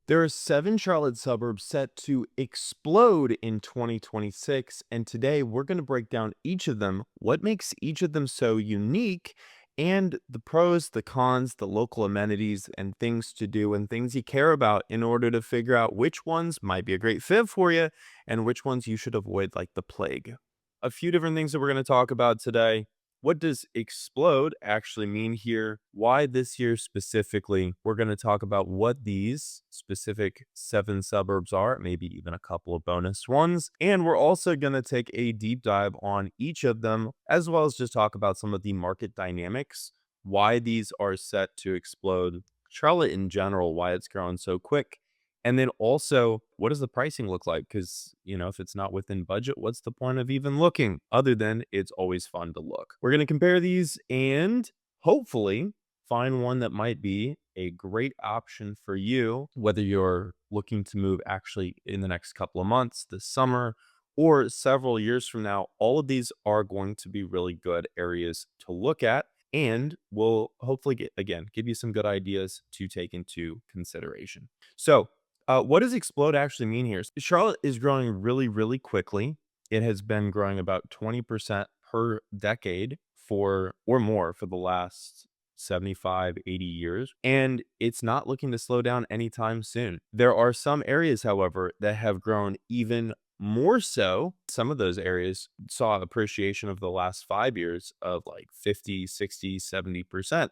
There are 7 Charlotte suburbs set to explode in 2026, and today we're going to break down each of them, what makes each of them so unique, and the pros, the cons, the local amenities, and things to do and things you care about in order to figure out which ones might be a great fit for you and which ones you should avoid like the plague. A few different things that we're going to talk about today. What does explode actually mean here? Why this year specifically? We're going to talk about what these specific 7 suburbs are, maybe even a couple of bonus ones. And we're also going to take a deep dive on each of them, as well as just talk about some of the market dynamics, why these are set to explode, Charlotte in general, why it's growing so quick. And then also, what does the pricing look like? Because, if it's not within budget, what's the point of even looking other than it's always fun to look? We're going to compare these and hopefully find one that might be a great option for you, whether you're looking to move actually in the next couple of months, this summer, or several years from now. All of these are going to be really good areas to look at. And will hopefully again give you some good ideas to take into consideration. So, what does explode actually mean here? Charlotte is growing really, really quickly. It has been growing about 20% per decade for or more for the last 75, 80 years, and it's not looking to slow down anytime soon. There are some areas, however, that have grown even more so. Some of those areas saw appreciation of the last 5 years of like 50, 60, 70%.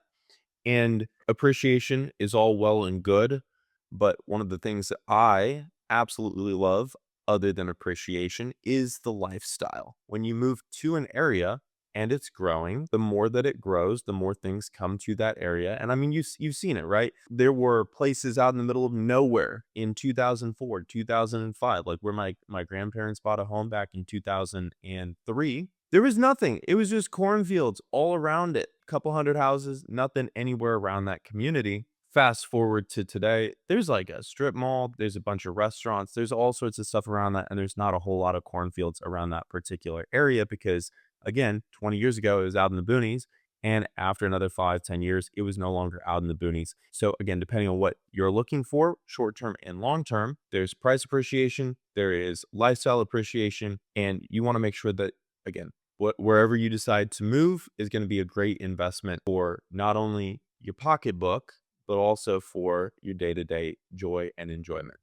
And appreciation is all well and good, but one of the things that I absolutely love, other than appreciation, is the lifestyle. When you move to an area and it's growing, the more that it grows, the more things come to that area. And I mean, you've seen it, right? There were places out in the middle of nowhere in 2004, 2005, like where my grandparents bought a home back in 2003. There was nothing. It was just cornfields all around it. Couple hundred houses, nothing anywhere around that community. Fast forward to today, there's like a strip mall, there's a bunch of restaurants, there's all sorts of stuff around that, and there's not a whole lot of cornfields around that particular area because, again, 20 years ago, it was out in the boonies. And after another 5, 10 years, it was no longer out in the boonies. So, again, depending on what you're looking for, short term and long term, there's price appreciation, there is lifestyle appreciation, and you want to make sure that, again, wherever you decide to move is going to be a great investment for not only your pocketbook, but also for your day to day joy and enjoyment.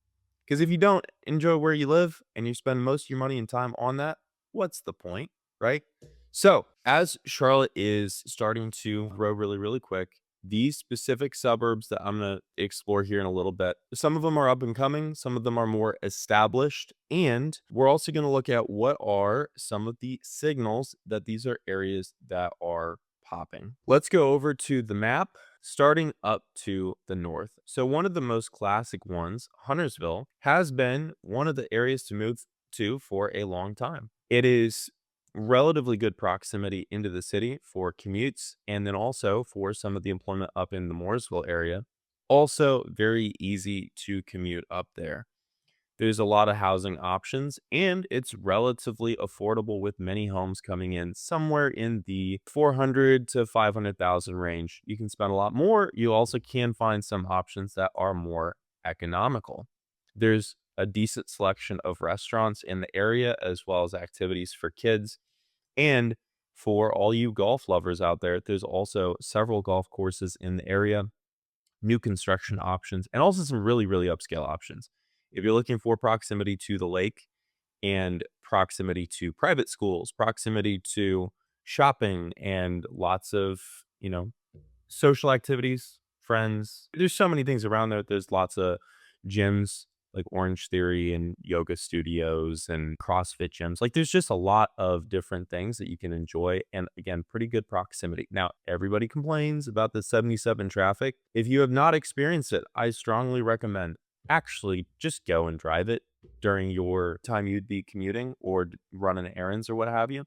Because if you don't enjoy where you live and you spend most of your money and time on that, what's the point, right? So, as Charlotte is starting to grow really, really quick, these specific suburbs that I'm going to explore here in a little bit, some of them are up and coming, some of them are more established. And we're also going to look at what are some of the signals that these are areas that are popping. Let's go over to the map starting up to the north. So, one of the most classic ones, Huntersville, has been one of the areas to move to for a long time. It is relatively good proximity into the city for commutes and then also for some of the employment up in the Mooresville area. Also, very easy to commute up there. There's a lot of housing options and it's relatively affordable with many homes coming in somewhere in the 400 to 500,000 range. You can spend a lot more. You also can find some options that are more economical. There's a decent selection of restaurants in the area as well as activities for kids. And for all you golf lovers out there, there's also several golf courses in the area, new construction options, and also some really, really upscale options. If you're looking for proximity to the lake and proximity to private schools, proximity to shopping, and lots of, social activities, friends, there's so many things around there. There's lots of gyms like Orange Theory and yoga studios and CrossFit gyms. Like there's just a lot of different things that you can enjoy. And again, pretty good proximity. Now, everybody complains about the 77 traffic. If you have not experienced it, I strongly recommend actually just go and drive it during your time you'd be commuting or running errands or what have you.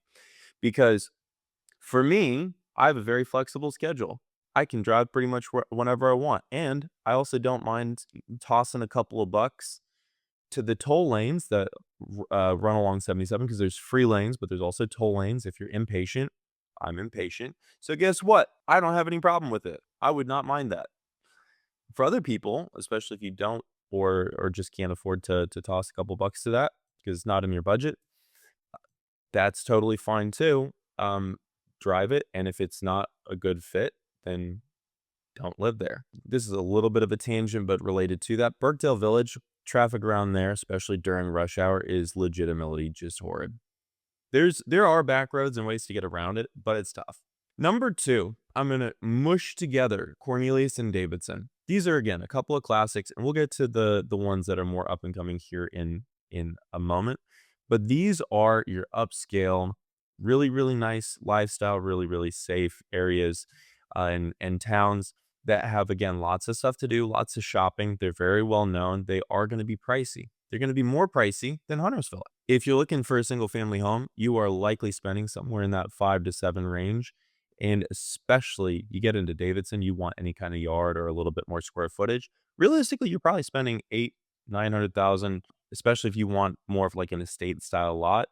Because for me, I have a very flexible schedule. I can drive pretty much whenever I want. And I also don't mind tossing a couple of bucks to the toll lanes that run along 77 because there's free lanes, but there's also toll lanes. If you're impatient, I'm impatient. So guess what? I don't have any problem with it. I would not mind that. For other people, especially if you don't or just can't afford to toss a couple bucks to that because it's not in your budget, that's totally fine too. Um, Drive it, and if it's not a good fit, then don't live there. This is a little bit of a tangent, but related to that. Birkdale Village, traffic around there, especially during rush hour, is legitimately just horrid. There are back roads and ways to get around it, but it's tough. Number 2, I'm gonna mush together Cornelius and Davidson. These are, again, a couple of classics, and we'll get to the ones that are more up and coming here in a moment. But these are your upscale, really, really nice lifestyle, really, really safe areas, and towns that have, again, lots of stuff to do, lots of shopping. They're very well known. They are gonna be pricey. They're gonna be more pricey than Huntersville. If you're looking for a single family home, you are likely spending somewhere in that 5 to 7 range. And especially you get into Davidson, you want any kind of yard or a little bit more square footage. Realistically, you're probably spending 8, 900,000, especially if you want more of like an estate style lot,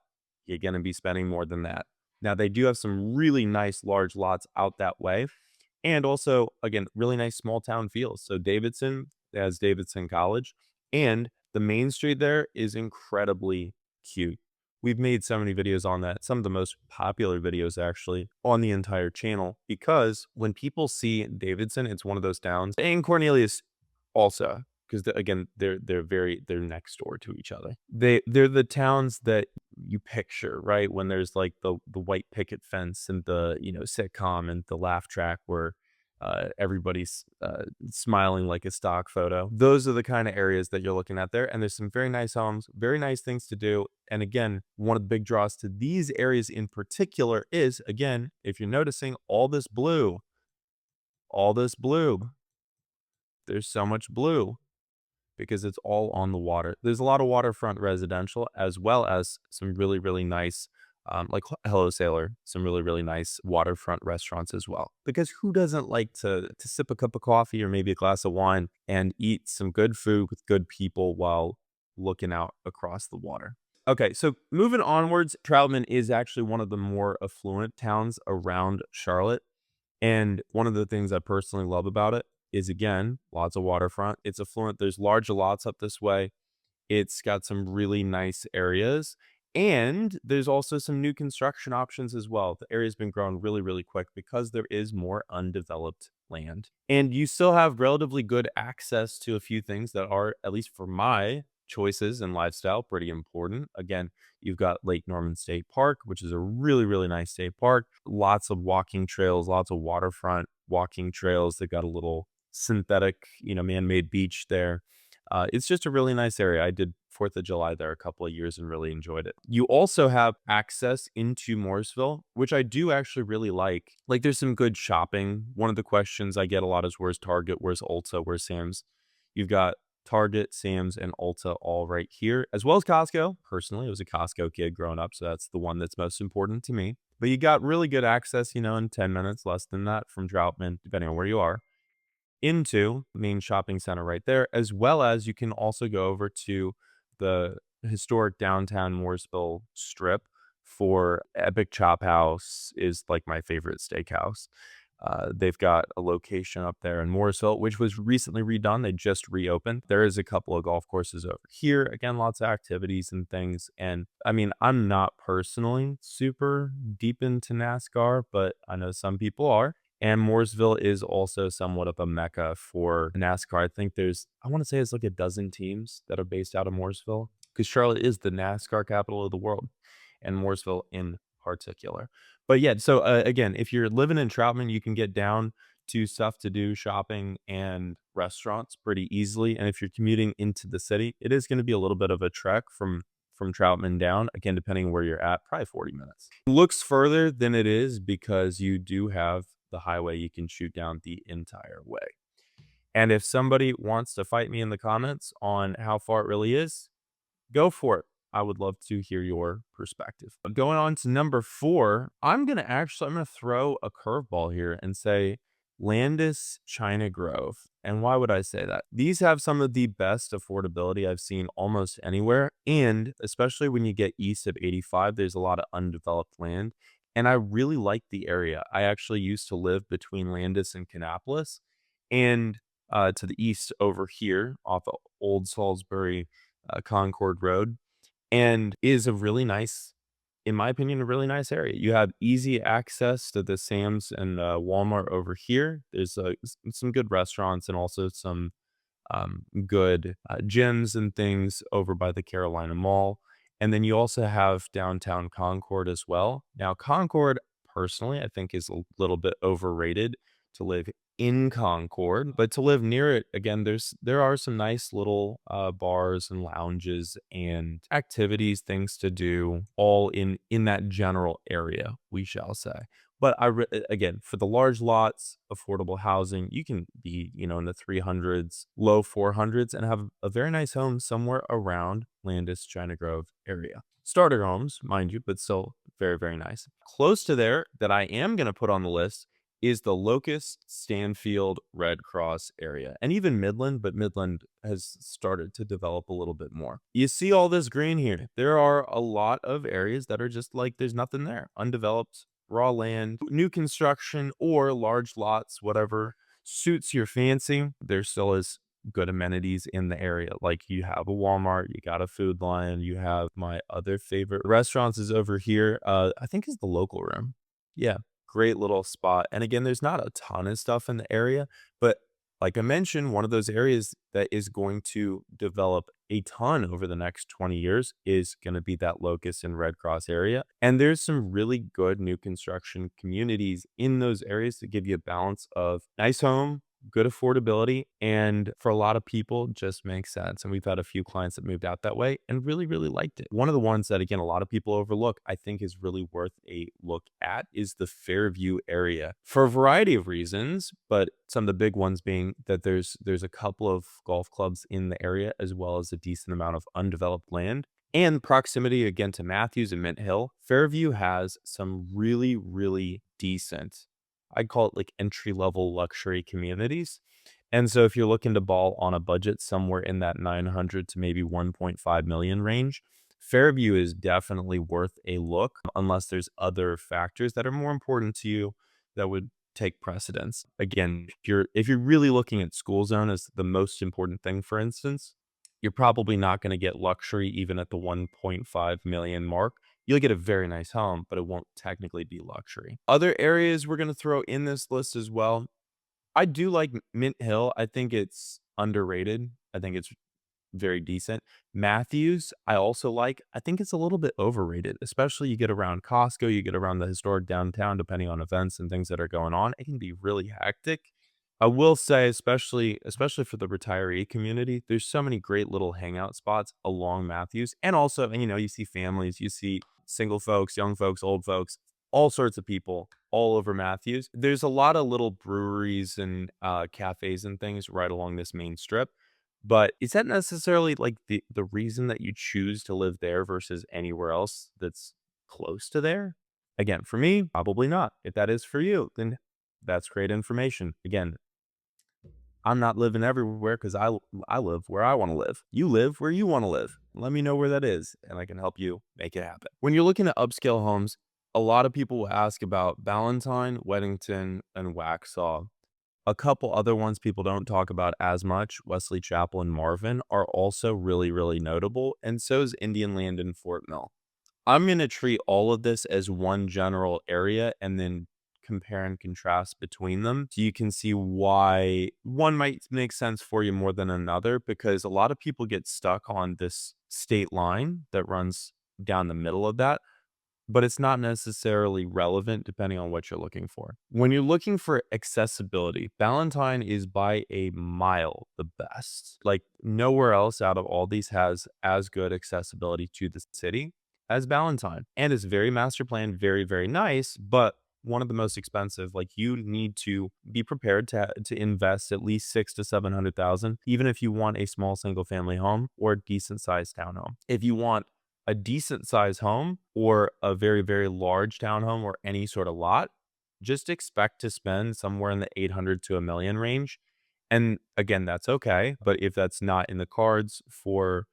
you're going to be spending more than that. Now they do have some really nice large lots out that way. And also, again, really nice small town feels. So Davidson has Davidson College, and the main street there is incredibly cute. We've made so many videos on that, some of the most popular videos actually on the entire channel, because when people see Davidson, it's one of those towns, and Cornelius also, because again, they're next door to each other. They're the towns that you picture, right? When there's like the white picket fence and the, sitcom and the laugh track where everybody's smiling like a stock photo. Those are the kind of areas that you're looking at there. And there's some very nice homes, very nice things to do. And again, one of the big draws to these areas in particular is, again, if you're noticing all this blue, there's so much blue because it's all on the water. There's a lot of waterfront residential as well as some really, really nice, like Hello Sailor, some really, really nice waterfront restaurants as well. Because who doesn't like to sip a cup of coffee or maybe a glass of wine and eat some good food with good people while looking out across the water? Okay, so moving onwards, Troutman is actually one of the more affluent towns around Charlotte. And one of the things I personally love about it is, again, lots of waterfront. It's affluent. There's large lots up this way. It's got some really nice areas. And there's also some new construction options as well. The area's been growing really, really quick because there is more undeveloped land. And you still have relatively good access to a few things that are, at least for my choices and lifestyle, pretty important. Again, you've got Lake Norman State Park, which is a really, really nice state park. Lots of walking trails, lots of waterfront walking trails. They've got a little synthetic, man-made beach there. It's just a really nice area. I did 4th of July there a couple of years and really enjoyed it. You also have access into Mooresville, which I do actually really like. Like, there's some good shopping. One of the questions I get a lot is, where's Target? Where's Ulta? Where's Sam's? You've got Target, Sam's, and Ulta all right here, as well as Costco. Personally, I was a Costco kid growing up, so that's the one that's most important to me. But you got really good access, in 10 minutes, less than that from Troutman, depending on where you are, into the main shopping center right there, as well as you can also go over to the historic downtown Mooresville strip for Epic Chop House is like my favorite steakhouse. They've got a location up there in Mooresville, which was recently redone. They just reopened. There is a couple of golf courses over here. Again, lots of activities and things. And I mean, I'm not personally super deep into NASCAR, but I know some people are. And Mooresville is also somewhat of a mecca for NASCAR. I think I want to say it's like a dozen teams that are based out of Mooresville because Charlotte is the NASCAR capital of the world, and Mooresville in particular. But yeah, so again, if you're living in Troutman, you can get down to stuff to do, shopping and restaurants pretty easily. And if you're commuting into the city, it is going to be a little bit of a trek from Troutman down, again, depending on where you're at, probably 40 minutes. It looks further than it is because you do have the highway you can shoot down the entire way. And if somebody wants to fight me in the comments on how far it really is, go for it. I would love to hear your perspective. But going on to number 4, I'm going to throw a curveball here and say Landis China Grove. And why would I say that? These have some of the best affordability I've seen almost anywhere. And especially when you get east of 85, there's a lot of undeveloped land. And I really like the area. I actually used to live between Landis and Kannapolis. And to the east over here off of Old Salisbury Concord Road, and is a really nice, in my opinion, a really nice area. You have easy access to the Sam's and Walmart over here. There's some good restaurants and also some good gyms and things over by the Carolina Mall. And then you also have downtown Concord as well. Now, Concord, personally, I think is a little bit overrated to live in Concord, but to live near it, again, there are some nice little bars and lounges and activities, things to do, all in that general area, we shall say. But again, for the large lots, affordable housing, you can be, in the 300s, low 400s, and have a very nice home somewhere around Landis, China Grove area. Starter homes, mind you, but still very, very nice. Close to there that I am going to put on the list is the Locust, Stanfield, Red Cross area, and even Midland, but Midland has started to develop a little bit more. You see all this green here. There are a lot of areas that are just like there's nothing there, undeveloped, raw land, new construction, or large lots, whatever suits your fancy. There still is good amenities in the area. Like you have a Walmart, you got a Food Lion, you have my other favorite restaurants is over here. I think is the Local Room. Yeah, great little spot. And again, there's not a ton of stuff in the area, but like I mentioned, one of those areas that is going to develop a ton over the next 20 years is going to be that Locust and Red Cross area. And there's some really good new construction communities in those areas to give you a balance of nice home, good affordability, and for a lot of people just makes sense. And we've had a few clients that moved out that way and really, really liked it. One of the ones that, again, a lot of people overlook, I think is really worth a look at is the Fairview area for a variety of reasons, but some of the big ones being that there's a couple of golf clubs in the area as well as a decent amount of undeveloped land. And proximity again to Matthews and Mint Hill, Fairview has some really, really decent, I'd call it like entry level luxury communities. And so if you're looking to ball on a budget somewhere in that 900 to maybe 1.5 million range, Fairview is definitely worth a look unless there's other factors that are more important to you that would take precedence. Again, if you're really looking at school zone as the most important thing, for instance, you're probably not going to get luxury even at the 1.5 million mark. You'll get a very nice home, but it won't technically be luxury. Other areas we're going to throw in this list as well. I do like Mint Hill. I think it's underrated. I think it's very decent. Matthews, I also like. I think it's a little bit overrated, especially you get around Costco, you get around the historic downtown, depending on events and things that are going on. It can be really hectic. I will say, especially for the retiree community, there's so many great little hangout spots along Matthews. And also, and you see families, you see single folks, young folks, old folks, all sorts of people all over Matthews. There's a lot of little breweries and cafes and things right along this main strip. But is that necessarily like the reason that you choose to live there versus anywhere else that's close to there? Again, for me, probably not. If that is for you, then that's great information. Again, I'm not living everywhere because I live where I want to live. You live where you want to live. Let me know where that is, and I can help you make it happen. When you're looking at upscale homes, a lot of people will ask about Ballantyne, Weddington, and Waxhaw. A couple other ones people don't talk about as much, Wesley Chapel and Marvin, are also really, really notable, and so is Indian Land and Fort Mill. I'm gonna treat all of this as one general area and then compare and contrast between them so you can see why one might make sense for you more than another, because a lot of people get stuck on this state line that runs down the middle of that, but it's not necessarily relevant depending on what you're looking for. When you're looking for accessibility, Ballantyne is by a mile the best. Like nowhere else out of all these has as good accessibility to the city as Ballantyne. And it's very master planned, very, very nice, but one of the most expensive. Like you need to be prepared to invest at least 6 to 700,000, even if you want a small single family home or a decent sized townhome. If you want a decent sized home or a very, very large townhome or any sort of lot, just expect to spend somewhere in the 800 to a million range. And again, that's okay. But if that's not in the cards for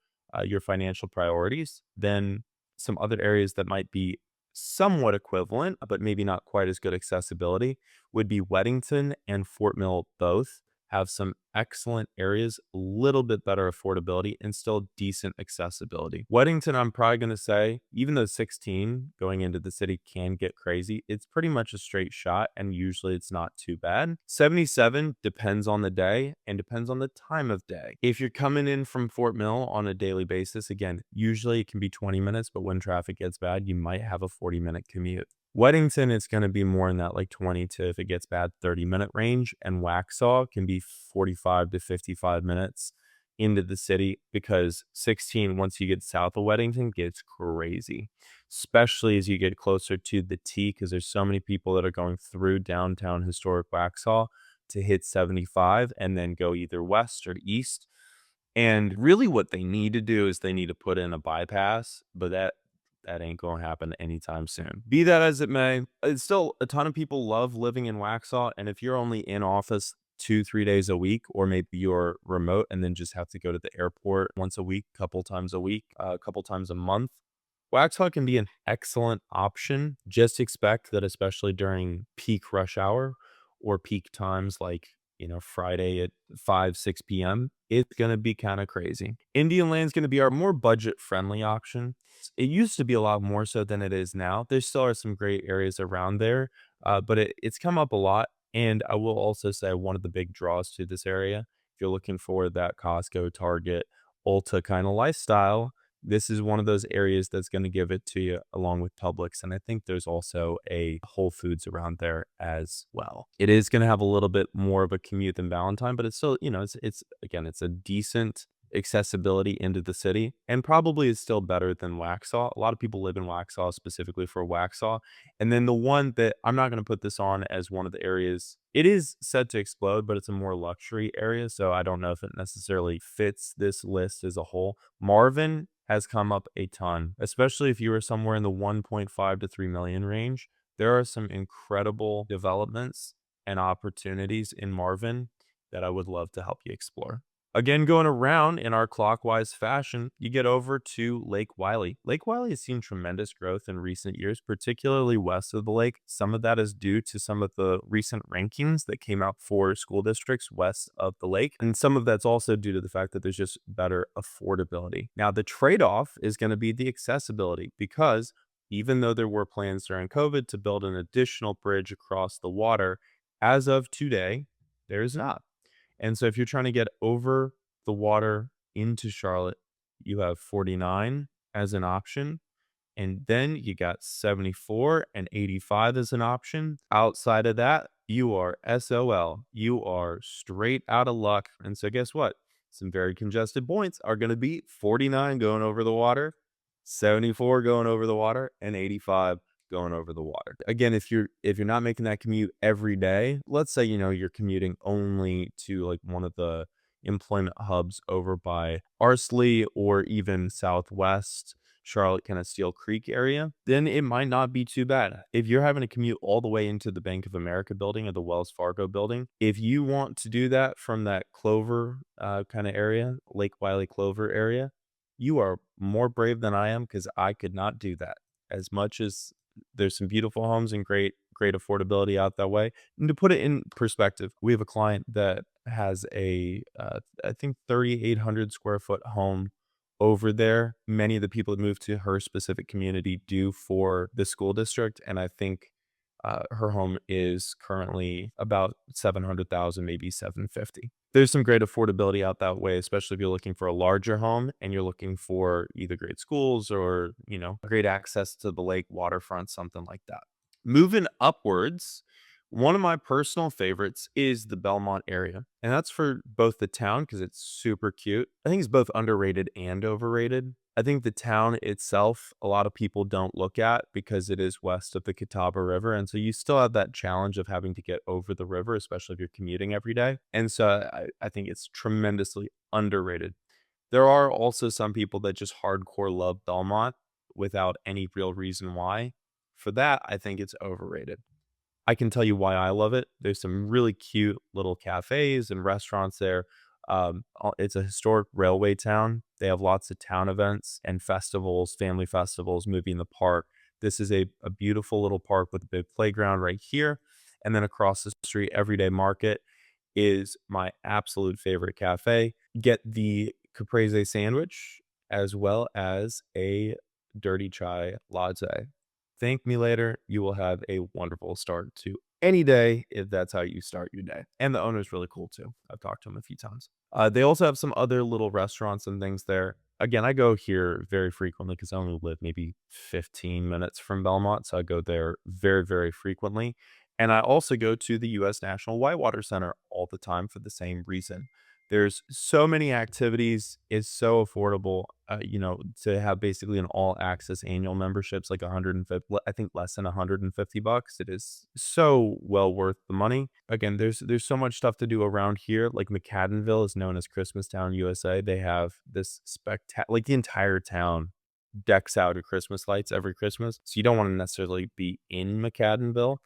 your financial priorities, then some other areas that might be somewhat equivalent, but maybe not quite as good accessibility would be Weddington and Fort Mill both. have some excellent areas, a little bit better affordability, and still decent accessibility. Weddington, I'm probably going to say, even though 16 going into the city can get crazy, it's pretty much a straight shot, and usually it's not too bad. 77 depends on the day and depends on the time of day. If you're coming in from Fort Mill on a daily basis, again, usually it can be 20 minutes, but when traffic gets bad, you might have a 40-minute commute. Weddington, it's going to be more in that like 20 to, if it gets bad, 30-minute range. And Waxhaw can be 45 to 55 minutes into the city because 16, once you get south of Weddington, gets crazy, especially as you get closer to the T, because there's so many people that are going through downtown historic Waxhaw to hit 75 and then go either west or east. And really what they need to do is they need to put in a bypass, but that ain't gonna happen anytime soon. Be that as it may, it's still a ton of people love living in Waxhaw, and if you're only in office 2, 3 days a week, or maybe you're remote and then just have to go to the airport once a week, couple times a week, a couple times a month, Waxhaw can be an excellent option. Just expect that especially during peak rush hour or peak times like, Friday at 5, 6 p.m., it's going to be kind of crazy. Indian Land's going to be our more budget friendly option. It used to be a lot more so than it is now. There still are some great areas around there, but it's come up a lot. And I will also say one of the big draws to this area, if you're looking for that Costco, Target, Ulta kind of lifestyle, this is one of those areas that's going to give it to you along with Publix. And I think there's also a Whole Foods around there as well. It is going to have a little bit more of a commute than Valentine, but it's still, it's again, it's a decent accessibility into the city and probably is still better than Waxhaw. A lot of people live in Waxhaw specifically for Waxhaw. And then the one that I'm not going to put this on as one of the areas, it is said to explode, but it's a more luxury area. So I don't know if it necessarily fits this list as a whole. Marvin has come up a ton, especially if you were somewhere in the 1.5 to 3 million range. There are some incredible developments and opportunities in Marvin that I would love to help you explore. Again, going around in our clockwise fashion, you get over to Lake Wylie. Lake Wylie has seen tremendous growth in recent years, particularly west of the lake. Some of that is due to some of the recent rankings that came out for school districts west of the lake. And some of that's also due to the fact that there's just better affordability. Now, the trade-off is going to be the accessibility because even though there were plans during COVID to build an additional bridge across the water, as of today, there is not. And so if you're trying to get over the water into Charlotte, you have 49 as an option. And then you got 74 and 85 as an option. Outside of that, you are SOL. You are straight out of luck. And so guess what? Some very congested points are going to be 49 going over the water, 74 going over the water, and 85 going over the water. Again, if you're not making that commute every day, let's say you're commuting only to like one of the employment hubs over by Arsley or even Southwest Charlotte, kind of Steel Creek area, then it might not be too bad. If you're having to commute all the way into the Bank of America building or the Wells Fargo building, if you want to do that from that Clover kind of area, Lake Wylie Clover area, you are more brave than I am because I could not do that. As much as there's some beautiful homes and great affordability out that way. And to put it in perspective, we have a client that has a I think 3,800 square foot home over there. Many of the people that move to her specific community do for the school district, and I think her home is currently about 700,000, maybe 750. There's some great affordability out that way, especially if you're looking for a larger home and you're looking for either great schools or, great access to the lake, waterfront, something like that. Moving upwards, one of my personal favorites is the Belmont area, and that's for both the town because it's super cute. I think it's both underrated and overrated. I think the town itself, a lot of people don't look at because it is west of the Catawba River. And so you still have that challenge of having to get over the river, especially if you're commuting every day. And so I think it's tremendously underrated. There are also some people that just hardcore love Belmont without any real reason why. For that, I think it's overrated. I can tell you why I love it. There's some really cute little cafes and restaurants there. It's a historic railway town. They have lots of town events and festivals, family festivals, movie in the park. This is a beautiful little park with a big playground right here. And then across the street, Everyday Market. is my absolute favorite cafe. Get the caprese sandwich as well as a dirty chai latte. Thank me later. You will have a wonderful start to any day if that's how you start your day. And the owner's really cool too. I've talked to him a few times. They also have some other little restaurants and things there. Again, I go here very frequently because I only live maybe 15 minutes from Belmont. So I go there very, very frequently. And I also go to the US National Whitewater Center all the time for the same reason. There's so many activities. It's so affordable, to have basically an all access annual memberships like 150, I think less than 150 bucks. It is so well worth the money. Again, there's so much stuff to do around here. Like McAdenville is known as Christmastown, USA. They have this like the entire town decks out of Christmas lights every Christmas. So you don't want to necessarily be in McAdenville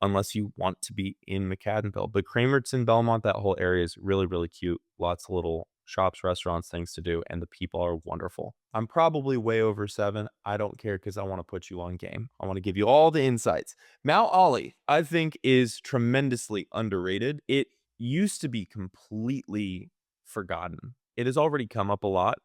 unless you want to be in McAdenville. But Cramerton, Belmont, that whole area is really, really cute. Lots of little shops, restaurants, things to do, and the people are wonderful. I'm probably way over 7. I don't care because I want to put you on game. I want to give you all the insights. Mount Ollie, I think, is tremendously underrated. It used to be completely forgotten. It has already come up a lot.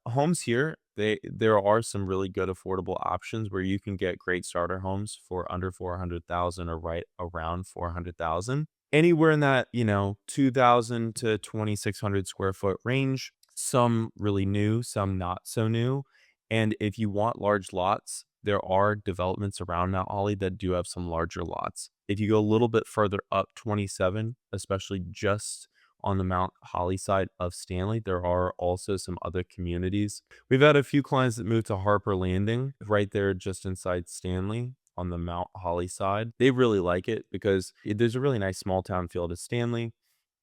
Homes here, there are some really good affordable options where you can get great starter homes for under 400,000 or right around 400,000. Anywhere in that, 2,000 to 2,600 square foot range. Some really new, some not so new. And if you want large lots, there are developments around Mount Holly that do have some larger lots. If you go a little bit further up 27, especially just on the Mount Holly side of Stanley, there are also some other communities. We've had a few clients that moved to Harper Landing right there just inside Stanley on the Mount Holly side. They really like it because there's a really nice small town feel to Stanley.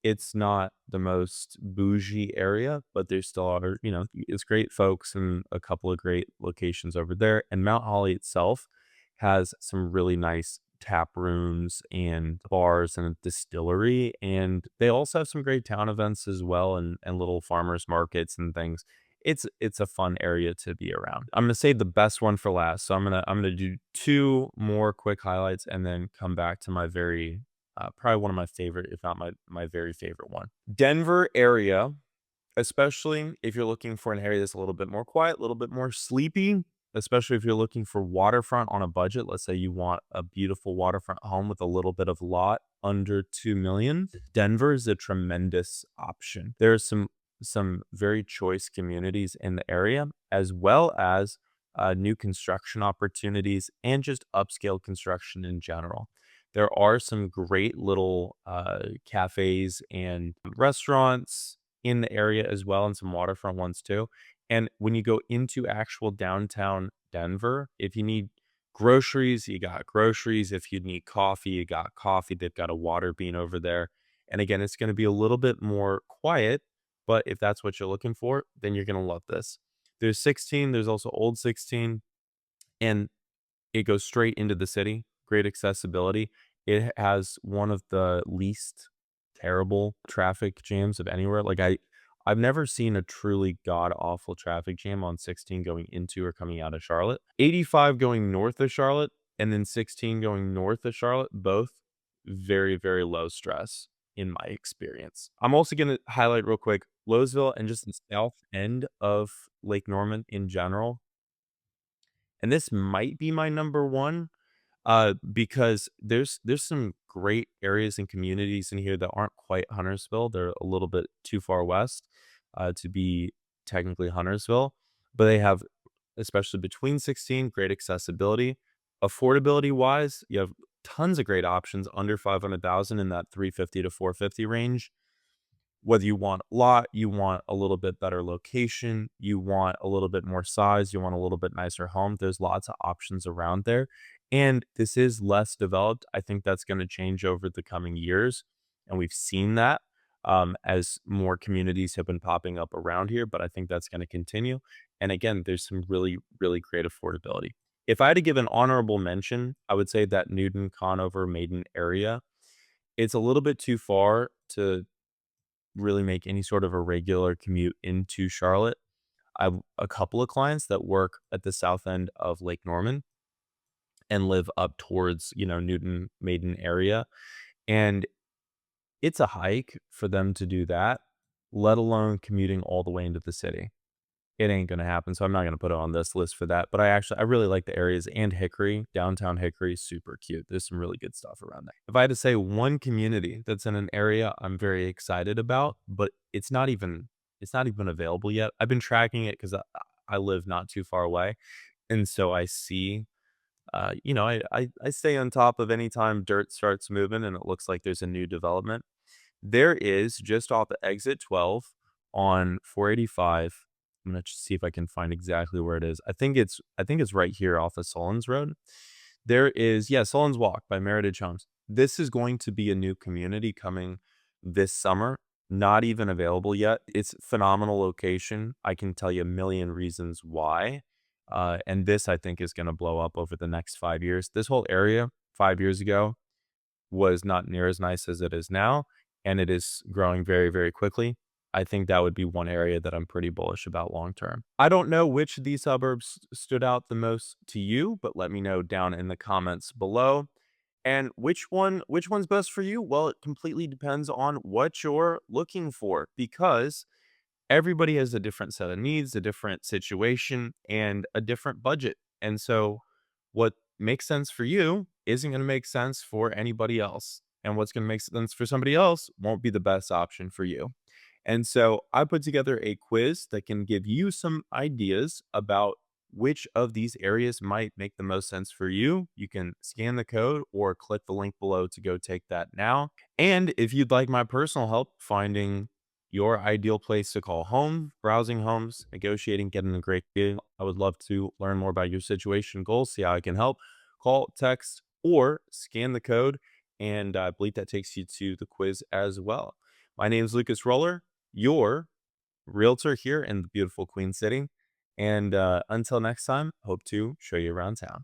It's not the most bougie area, but there still are, it's great folks and a couple of great locations over there. And Mount Holly itself has some really nice tap rooms and bars and a distillery. And they also have some great town events as well and little farmers markets and things. It's a fun area to be around. I'm gonna save the best one for last. So I'm gonna do two more quick highlights and then come back to my very probably one of my favorite, if not my very favorite one. Denver area, especially if you're looking for an area that's a little bit more quiet, a little bit more sleepy, especially if you're looking for waterfront on a budget. Let's say you want a beautiful waterfront home with a little bit of lot under 2 million. Denver is a tremendous option. There's some very choice communities in the area, as well as new construction opportunities and just upscale construction in general. There are some great little cafes and restaurants in the area as well, and some waterfront ones too. And when you go into actual downtown Denver, if you need groceries, you got groceries. If you need coffee, you got coffee. They've got a water bean over there. And again, it's going to be a little bit more quiet, but if that's what you're looking for, then you're going to love this. There's 16, there's also Old 16, and it goes straight into the city, great accessibility. It has one of the least terrible traffic jams of anywhere. Like I've never seen a truly god awful traffic jam on 16 going into or coming out of Charlotte. 85 going north of Charlotte and then 16 going north of Charlotte, both very, very low stress in my experience. I'm also going to highlight real quick Lowesville and just the south end of Lake Norman in general. And this might be my number one, because there's some great areas and communities in here that aren't quite Huntersville. They're a little bit too far west, to be technically Huntersville, but they have, especially between 16, great accessibility. Affordability wise, you have tons of great options under 500,000 in that 350 to 450 range. Whether you want a lot, you want a little bit better location, you want a little bit more size, you want a little bit nicer home, there's lots of options around there. And this is less developed. I think that's going to change over the coming years. And we've seen that as more communities have been popping up around here, but I think that's going to continue. And again, there's some really, really great affordability. If I had to give an honorable mention, I would say that Newton, Conover, Maiden area, it's a little bit too far to really make any sort of a regular commute into Charlotte. I have a couple of clients that work at the south end of Lake Norman and live up towards, Newton Maiden area. And It's a hike for them to do that, let alone commuting all the way into the city. It ain't gonna happen, so I'm not gonna put it on this list for that, but I really like the areas, and Hickory, downtown Hickory is super cute. There's some really good stuff around there. If I had to say one community that's in an area I'm very excited about, but it's not even available yet. I've been tracking it 'cause I live not too far away, and so I see, I stay on top of any time dirt starts moving and it looks like there's a new development. There is just off the exit 12 on 485. I'm gonna just see if I can find exactly where it is. I think it's right here off of Solons Road. There is, yeah, Solons Walk by Meritage Homes. This is going to be a new community coming this summer. Not even available yet. It's phenomenal location. I can tell you a million reasons why. And this I think is going to blow up over the next 5 years. This whole area 5 years ago was not near as nice as it is now, and it is growing very, very quickly. I think that would be one area that I'm pretty bullish about long term. I don't know which of these suburbs stood out the most to you, but let me know down in the comments below. And which one's best for you? Well, it completely depends on what you're looking for because everybody has a different set of needs, a different situation, and a different budget. And so what makes sense for you isn't going to make sense for anybody else. And what's going to make sense for somebody else won't be the best option for you. And so I put together a quiz that can give you some ideas about which of these areas might make the most sense for you. You can scan the code or click the link below to go take that now. And if you'd like my personal help finding your ideal place to call home, browsing homes, negotiating, getting a great deal, I would love to learn more about your situation goals, see how I can help. Call, text, or scan the code. And I believe that takes you to the quiz as well. My name is Lucas Roller, your realtor here in the beautiful Queen City. And until next time, hope to show you around town.